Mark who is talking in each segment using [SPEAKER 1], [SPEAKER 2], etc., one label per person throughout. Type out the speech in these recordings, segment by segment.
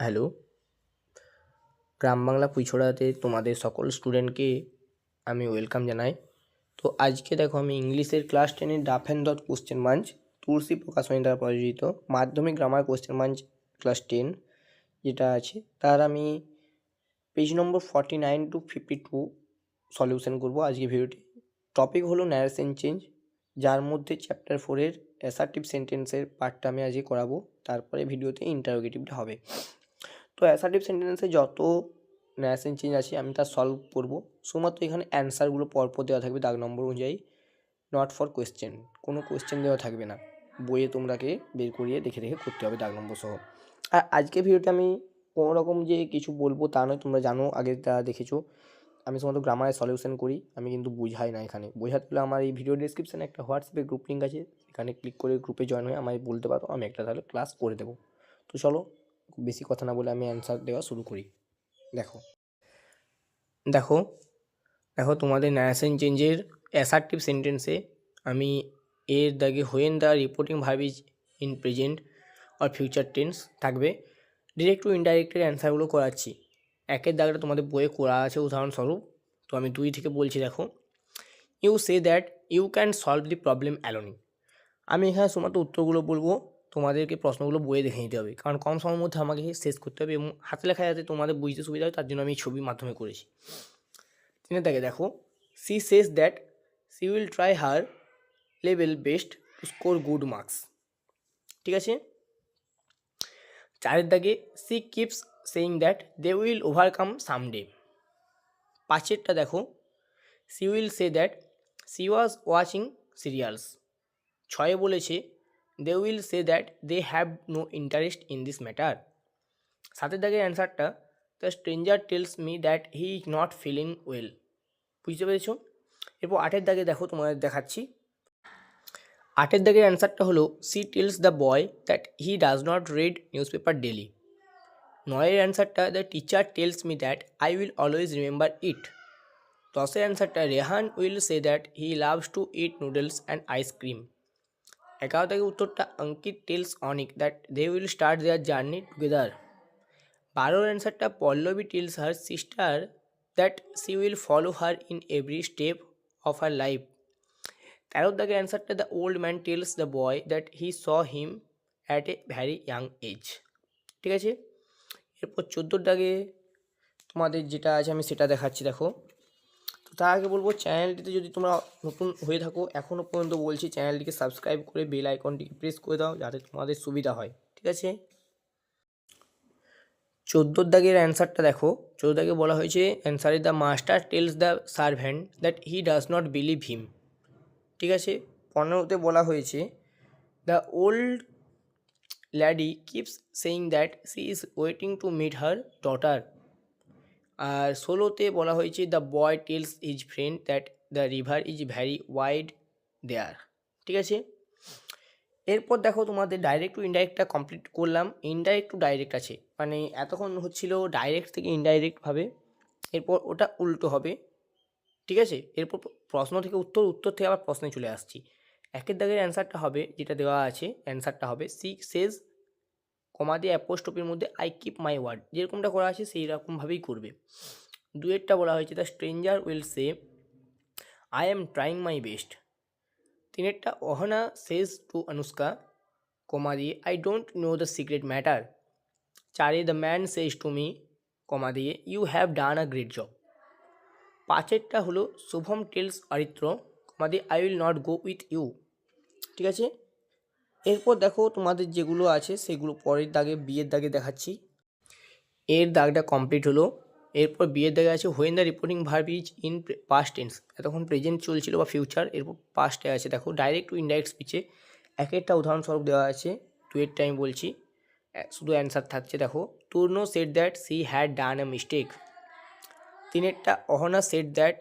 [SPEAKER 1] Hello, গ্রাম বাংলা পুইছড়াতে তোমাদের সকল স্টুডেন্টকে আমি ওয়েলকাম জানাই। তো আজকে দেখো আমি ইংলিশের ক্লাস 10-এর ডাফ অ্যান্ড ডট কোশ্চেন মাঞ্চ তুলসী প্রকাশনী দ্বারা প্রযোজিত মাধ্যমিক গ্রামার কোশ্চেন মাঞ্চ ক্লাস 10 যেটা আছে তার আমি পেজ নম্বর 49 to 52 সলিউশন করব আজকে ভিডিওটি। টপিক হলো ন্যারেশন চেঞ্জ, যার মধ্যে চ্যাপ্টার 4-এর অ্যাসার্টিভ সেন্টেন্সের পার্টটা আমি আজকে করাবো, তারপরে ভিডিওতে ইন্টারোগেটিভটা হবে। তো অ্যাসার্টিভ সেন্টেন্সে যত ন্যারেশন চেঞ্জ আছে আমি তা সলভ করব, শুধুমাত্র এখানে অ্যান্সারগুলো পরপর দেওয়া থাকবে দাগ নম্বর অনুযায়ী, নট ফর কোয়েশ্চেন, কোনো কোয়েশ্চেন দেওয়া থাকবে না, বইয়ে তোমরাকে বের করিয়ে দেখে দেখে করতে হবে দাগ নম্বর সহ। আর আজকে ভিডিওতে আমি কোনো রকম যে কিছু বলবো তা নয়, তোমরা জানো আগে তা দেখেছো আমি শুধুমাত্র গ্রামারের সলিউশন করি, আমি কিন্তু বুঝাই না। এখানে বোঝাতে হলে আমার এই ভিডিও ডিসক্রিপশানে একটা হোয়াটসঅ্যাপে গ্রুপ লিঙ্ক আছে, এখানে ক্লিক করে গ্রুপে জয়েন হয়ে আমায় বলতে পারো, আমি একটা তাহলে ক্লাস করে দেবো। তো চলো বেশি কথা না বলে আমি অ্যান্সার দেওয়া শুরু করি। দেখো দেখো দেখো তোমাদের ন্যারেশন চেঞ্জের অ্যাসার্টিভ সেন্টেন্সে আমি এর দাগে when the reporting verb is in present আর ফিউচার টেন্স থাকবে, ডিরেক্ট টু ইনডাইরেক্টের অ্যান্সারগুলো করাচ্ছি। একের দাগটা তোমাদের বইয়ে করা আছে উদাহরণস্বরূপ, তো আমি 2 থেকে বলছি। দেখো, you say that you can solve the problem alone. আমি এখানে শুধুমাত্র উত্তরগুলো বলবো, তোমাদেরকে প্রশ্নগুলো বইয়ে দেখে নিতে হবে, কারণ কম সময়ের মধ্যে আমাকে শেষ করতে হবে এবং হাতে লেখা যাতে তোমাদের বুঝতে সুবিধা হয় তার জন্য আমি ছবির মাধ্যমে করেছি। তিনের দাগে দেখো, she says that she will try her level best to score good marks. ঠিক আছে। চারের দাগে, she keeps saying that they will overcome someday. পাঁচেরটা দেখো, she will say that she was watching serials. ছয়ে বলেছে they will say that they have no interest in this matter. সাতের দাগের অ্যান্সারটা, the stranger tells me that he is not feeling well. বুঝতে পেরেছো? এরপর আটের দাগে দেখো, তোমাদের দেখাচ্ছি। আটের দাগের অ্যান্সারটা হলো she tells the boy that he does not read newspaper daily. নয়ের অ্যান্সারটা, the teacher tells me that I will always remember it. দশের অ্যান্সারটা, Rehan will say that he loves to eat noodles and ice cream. 11 থেকে উত্তরটা, Ankit tells Anik that they will start their journey together. 12 অ্যান্সারটা, Pallavi tells her sister that she will follow her in every step of her life. 13 দাগের অ্যান্সারটা, the old man tells the boy that he saw him at a very young age. ঠিক আছে। এরপর 14 দাগে তোমাদের যেটা আছে আমি সেটা দেখাচ্ছি। দেখো, তো তার আগে বলবো, চ্যানেলটিতে যদি তোমরা নতুন হয়ে থাকো এখনও পর্যন্ত বলছি চ্যানেলটিকে সাবস্ক্রাইব করে বেল আইকনটিকে প্রেস করে দাও যাতে তোমাদের সুবিধা হয়। ঠিক আছে। 14 দাগের অ্যান্সারটা দেখো, 14 দাগে বলা হয়েছে অ্যান্সারে, the master tells the servant that he does not believe him. ঠিক আছে। 15তে বলা হয়েছে, the old lady keeps saying that she is waiting to meet her daughter. আর 16তে বলা হয়েছে, the boy tells his friend that the river is very wide there. ঠিক আছে। এরপর দেখো, তোমাদের ডাইরেক্ট টু ইনডাইরেক্টটা কমপ্লিট করলাম, ইনডাইরেক্ট টু ডাইরেক্ট আছে, মানে এতক্ষণ হচ্ছিল ডাইরেক্ট থেকে ইনডাইরেক্টভাবে, এরপর ওটা উল্টো হবে। ঠিক আছে। এরপর প্রশ্ন থেকে উত্তর, উত্তর থেকে আবার প্রশ্নে চলে আসছি। একের দাগের অ্যান্সারটা হবে, যেটা দেওয়া আছে অ্যান্সারটা হবে, সি সেজ কমা দিয়ে অ্যাপোস্ট্রফির মধ্যে আই কিপ মাই ওয়ার্ড, যেরকমটা করা আছে সেই রকমভাবেই করবে। দুয়েরটা বলা হয়েছে, the stranger will say I am trying my best. তিনেরটা, Ahana says to Anushka comma দিয়ে I don't know the secret matter. চারে, the man says to me comma দিয়ে you have done a great job. পাঁচেরটা হলো শুভম টেলস অরিত্র কমা দিয়ে I will not go with you. ঠিক আছে। এরপর দেখো তোমাদের যেগুলো আছে সেগুলো পরের দাগে, বিয়ের দাগে দেখাচ্ছি। এর দাগটা কমপ্লিট হলো। এরপর বিয়ের দাগে আছে, when the reporting verb is in past tense, এতক্ষণ প্রেজেন্ট চলছিল বা ফিউচার, এরপর পাস্টে আছে। দেখো, ডাইরেক্ট টু ইনডাইরেক্ট স্পিচে এক একটা উদাহরণস্বরূপ দেওয়া আছে, দুয়েরটা আমি বলছি, শুধু অ্যান্সার থাকছে। দেখো, Turno said that she had done a mistake. তিনেরটা, Ahana said that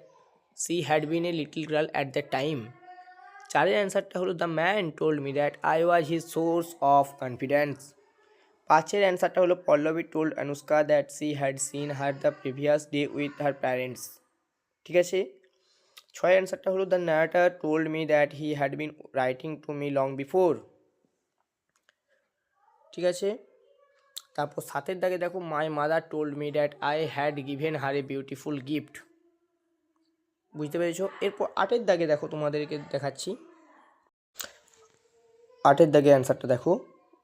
[SPEAKER 1] she had been a little girl at the time. চারের অ্যান্সারটা হলো, the man told me that I was his source of confidence. পাঁচের অ্যান্সারটা হলো, Pallavi told Anushka that she had seen her the previous day with her parents. ঠিক আছে। ছয়ের অ্যান্সারটা হলো, the narrator told me that he had been writing to me long before. ঠিক আছে। তারপর 7 দাগে দেখো my mother told me that I had given her a beautiful gift. বুঝতে পেরেছো? এরপর 8 দাগে দেখো, তোমাদেরকে দেখাচ্ছি 8 দাগে অ্যান্সারটা দেখো।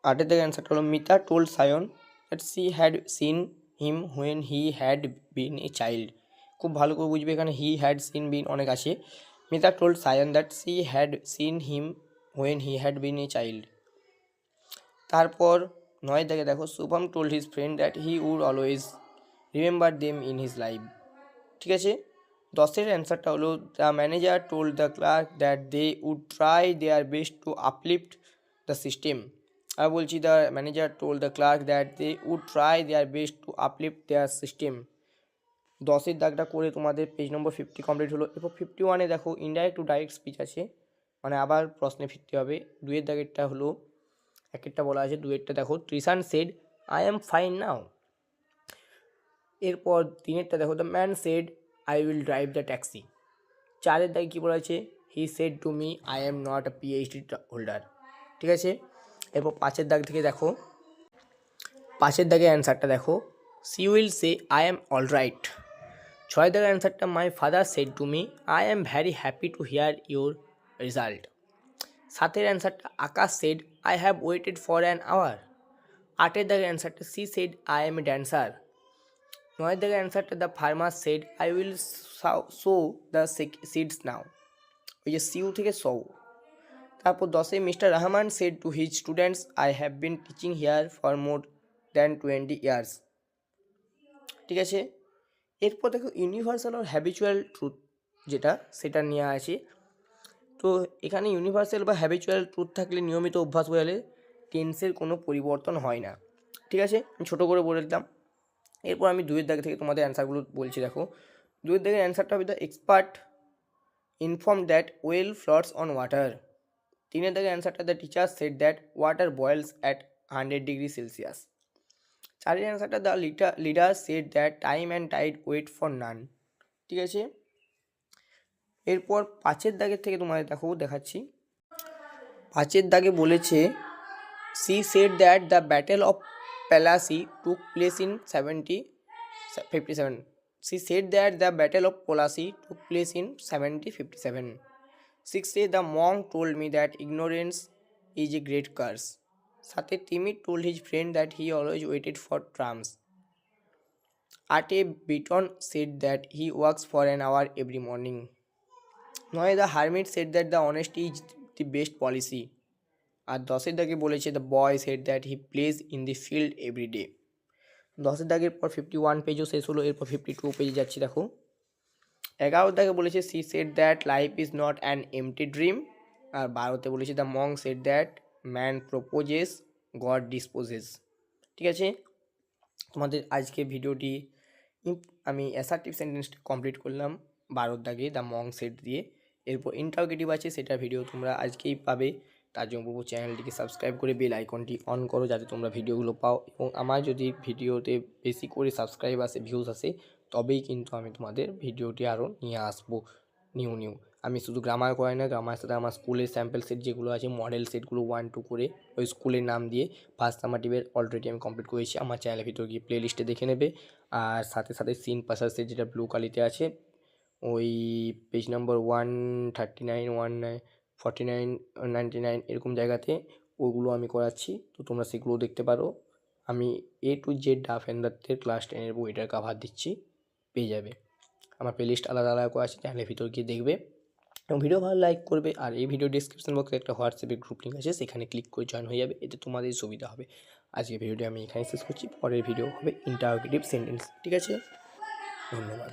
[SPEAKER 1] 8 দাগে অ্যান্সারটা হলো Mita told Sayan that she had seen him when he had been a child. খুব ভালো করে বুঝবে, এখানে হি হ্যাড সিন বিন অনেক আছে। Mita told Sayan that she had seen him when he had been a child. তারপর 9 দাগে দেখো Shubham told his friend that he would always remember them in his life. ঠিক আছে? 10 অ্যান্সারটা হলো the manager told the clerk that they would try their best to uplift the system. আর বলছি the manager told the clerk that they would try their best to uplift there system. 10 দাগটা করে তোমাদের page নম্বর 50 complete হলো। এরপর 51-এ দেখো indirect to direct speech আছে, মানে আবার প্রশ্নে ফিরতে হবে। 2 দাগেরটা হলো এক একটা বলা আছে। 2 দেখো Trishan said I am fine now. এরপর 3টা দেখো the man said I will drive the taxi. 4 দাগে কী বলা আছে? He said to me I am not a PhD holder. ঠিক আছে? এরপর 5 দাগ থেকে দেখো, 5 দাগে অ্যান্সারটা দেখো she will say I am all right. 6 দাগের অ্যান্সারটা my father said to me I am very happy to hear your result. 7 অ্যান্সারটা Akash said I have waited for an hour. 8 দাগের অ্যান্সারটা she said I am a dancer. 9 দাগের অ্যান্সারটা the farmer said I will sow the seeds now. ওই যে sew থেকে sow. তারপর 10 mister Rahman said to his students I have been teaching here for more than 20 years. ঠিক আছে? এরপর দেখো ইউনিভার্সাল আর হ্যাবিচুয়াল ট্রুথ যেটা, সেটা নিয়ে আছে। তো এখানে ইউনিভার্সাল বা হ্যাবিচুয়াল ট্রুথ থাকলে নিয়মিত অভ্যাস বোঝালে টেন্সের কোনো পরিবর্তন হয় না। ঠিক আছে? আমি ছোটো করে বলে দিলাম। এরপর আমি 2 দাগ থেকে তোমাদের অ্যান্সারগুলো বলছি। দেখো 2 দাগের অ্যান্সারটা হবে the expert inform that oil floats on water. 3 দাগের অ্যান্সারটা the teacher said that water boils at 100 degree Celsius. 4 অ্যান্সারটা the leader said that time and tide wait for none. ঠিক আছে? এরপর 5 দাগের থেকে তোমাদের দেখাচ্ছি। 5 দাগে বলেছে she said that the battle of Plassey took place in 1757. She said that the Battle of Plassey took place in 1757. 6 the monk told me that ignorance is a great curse. 7 Timmy told his friend that he always waited for trams. 8 Beaton said that he works for an hour every morning. 9 the hermit said that the honesty is the best policy. আর 10 দাগে বলেছে the boy said that he plays in the field every day. 10 দাগের পর 51 পেজও শেষ হলো। এরপর 52 পেজে যাচ্ছি। দেখো 11 দাগে বলেছে she said that life is not an empty dream. আর 12তে বলেছে the monk said that man proposes God disposes. ঠিক আছে? তোমাদের আজকে ভিডিওটি আমি অ্যাসার্টিভ সেন্টেন্সটা কমপ্লিট করলাম 12 দাগে দ্য মং সেড দিয়ে। এরপর ইন্টারোগেটিভ আছে, সেটা ভিডিও তোমরা আজকেই পাবে। তার জন্য বলবো চ্যানেলটিকে সাবস্ক্রাইব করে বেল আইকনটি অন করো, যাতে তোমরা ভিডিওগুলো পাও। এবং আমার যদি ভিডিওতে বেশি করে সাবস্ক্রাইব আসে, ভিউজ আসে, তবেই কিন্তু আমি তোমাদের ভিডিওটি আরও নিয়ে আসবো নিউ। আমি শুধু গ্রামার করাই না, গ্রামার সাথে আমার স্কুলের স্যাম্পল সেট যেগুলো আছে, মডেল সেটগুলো 1, 2 করে ওই স্কুলের নাম দিয়ে ফার্স্ট সামাটিভের অলরেডি আমি কমপ্লিট করেছি। আমার চ্যানেলের ভিতরে গিয়ে প্লে লিস্টে দেখে নেবে। আর সাথে সিন পাসার সেট যেটা ব্লু কালিতে আছে, ওই পেজ নম্বর 139, 149, 99 এরকম জায়গাতে ওগুলো আমি করাচ্ছি। তো তোমরা সেগুলো দেখতে পারো। আমি A to Z Duff and the class 10 বইটার কাভার দিচ্ছি, পেয়ে যাবে। আমার প্লে লিস্ট আলাদা করে আছে, চ্যানেলের ভিতর গিয়ে দেখবে এবং ভিডিও ভালো লাইক করবে। আর এই ভিডিও ডিসক্রিপশন বক্সে একটা হোয়াটসঅ্যাপের গ্রুপ লিঙ্ক আছে, সেখানে ক্লিক করে জয়েন হয়ে যাবে, এতে তোমাদের সুবিধা হবে। আজকে ভিডিওটি আমি এখানে শেষ করছি। পরের ভিডিও হবে ইন্টারোগেটিভ সেন্টেন্স। ঠিক আছে? ধন্যবাদ।